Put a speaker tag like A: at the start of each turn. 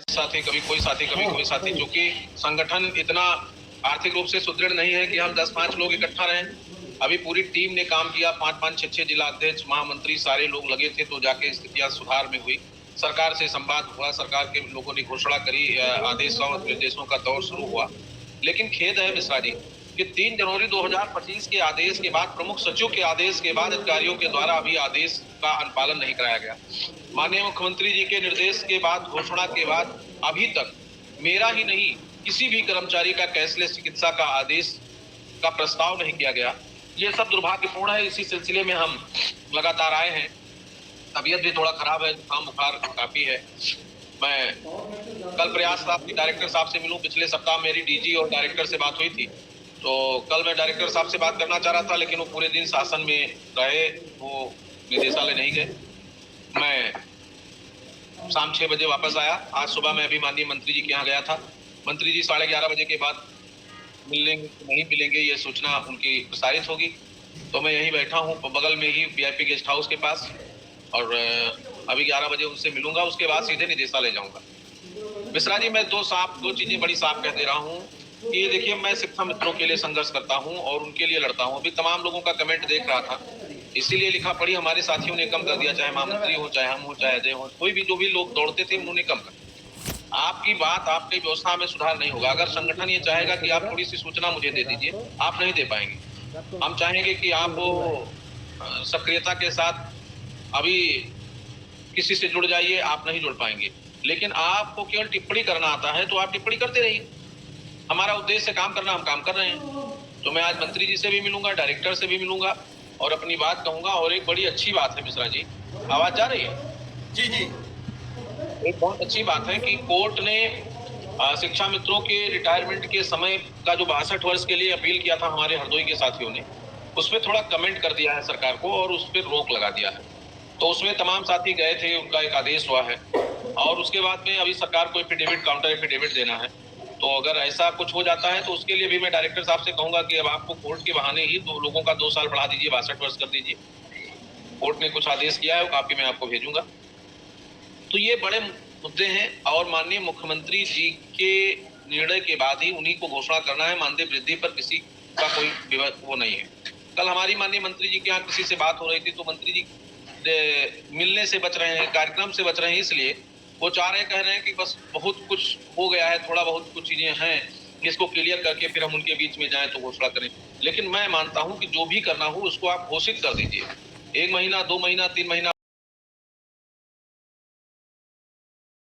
A: साथी, कभी कोई साथी, कभी कोई साथी, क्योंकि संगठन इतना आर्थिक रूप से सुदृढ़ नहीं है कि हम 10-5 लोग इकट्ठा रहें। अभी पूरी टीम ने काम किया, 5-5, 6-6 जिला अध्यक्ष, महामंत्री सारे लोग लगे थे, तो जाके स्थितियां सुधार में हुई। सरकार से संवाद हुआ, सरकार के लोगों ने घोषणा करी, आदेशों और निर्देशों का दौर शुरू हुआ। लेकिन खेद है मिश्रा जी कि 3 जनवरी 2025 के आदेश के बाद, प्रमुख सचिव के आदेश के बाद अधिकारियों के द्वारा अभी आदेश का अनुपालन नहीं कराया गया। माननीय मुख्यमंत्री जी के निर्देश के बाद, घोषणा के बाद अभी तक मेरा ही नहीं, किसी भी कर्मचारी का कैशलेस चिकित्सा का आदेश का प्रस्ताव नहीं किया गया। ये सब दुर्भाग्यपूर्ण है। इसी सिलसिले में हम लगातार आए हैं। तबीयत भी थोड़ा खराब है, जुकाम बुखार काफी है। मैं कल प्रयास साहब की डायरेक्टर साहब से मिलूं। पिछले सप्ताह मेरी डीजी और डायरेक्टर से बात हुई थी, तो कल मैं डायरेक्टर साहब से बात करना चाह रहा था, लेकिन वो पूरे दिन शासन में रहे, वो निदेशालय नहीं गए। मैं शाम 6 बजे वापस आया। आज सुबह मैं अभी माननीय मंत्री जी के यहाँ गया था। मंत्री जी 11:30 बजे के बाद मिलेंगे नहीं मिलेंगे, ये सूचना उनकी प्रसारित होगी। तो मैं यहीं बैठा हूँ बगल में ही वीआईपी गेस्ट हाउस के पास, और अभी 11 बजे उनसे मिलूंगा, उसके बाद सीधे निदेशालय जाऊंगा। मिश्रा जी, मैं दो चीजें बड़ी साफ कह दे रहा हूँ कि देखिए, मैं शिक्षा मित्रों के लिए संघर्ष करता हूँ और उनके लिए लड़ता हूँ। अभी तमाम लोगों का कमेंट देख रहा था, इसीलिए लिखा पढ़ी हमारे साथियों ने कम कर दिया, चाहे महामंत्री हो, चाहे हम हो, चाहे अजय हो, कोई भी जो भी लोग दौड़ते थे उन्होंने कम कर। आपकी बात, आपकी व्यवस्था में सुधार नहीं होगा। अगर संगठन ये चाहेगा कि आप थोड़ी सी सूचना मुझे दे दीजिए, आप नहीं दे पाएंगे। हम चाहेंगे कि आप सक्रियता के साथ अभी किसी से जुड़ जाइए, आप नहीं जुड़ पाएंगे। लेकिन आपको केवल टिप्पणी करना आता है, तो आप टिप्पणी करते रहिए। हमारा उद्देश्य काम करना, हम काम कर रहे हैं। तो मैं आज मंत्री जी से भी मिलूंगा, डायरेक्टर से भी मिलूंगा और अपनी बात कहूंगा। और एक बड़ी अच्छी बात है मिश्रा जी, आवाज जा रही है?
B: जी जी।
A: एक बहुत अच्छी बात है कि कोर्ट ने शिक्षा मित्रों के रिटायरमेंट के समय का जो 62 वर्ष के लिए अपील किया था हमारे हरदोई के साथियों ने, उसमें थोड़ा कमेंट कर दिया है सरकार को और उस पर रोक लगा दिया है। तो उसमें तमाम साथी गए थे, उनका एक आदेश हुआ है और उसके बाद में अभी सरकार को एफिडेविट, काउंटर एफिडेविट देना है। तो अगर ऐसा कुछ हो जाता है तो उसके लिए भी मैं डायरेक्टर साहब से कहूंगा कि अब आपको कोर्ट के बहाने ही 2 लोगों का 2 साल बढ़ा दीजिए, 62 वर्ष कर दीजिए। कोर्ट ने कुछ आदेश किया है, वो काफी मैं आपको भेजूंगा। तो ये बड़े मुद्दे हैं और माननीय मुख्यमंत्री जी के निर्णय के बाद ही उन्हीं को घोषणा करना है। मानदेय वृद्धि पर किसी का कोई वो नहीं है। कल हमारी माननीय मंत्री जी के यहाँ किसी से बात हो रही थी, तो मंत्री जी मिलने से बच रहे हैं, कार्यक्रम से बच रहे हैं, इसलिए वो चाह रहे, कह रहे हैं कि बस बहुत कुछ हो गया है, थोड़ा बहुत कुछ चीजें हैं, इसको क्लियर करके फिर हम उनके बीच में जाएं तो घोषणा करें। लेकिन मैं मानता हूं कि जो भी करना हो उसको आप घोषित कर दीजिए। 1 महीना, 2 महीना, 3 महीना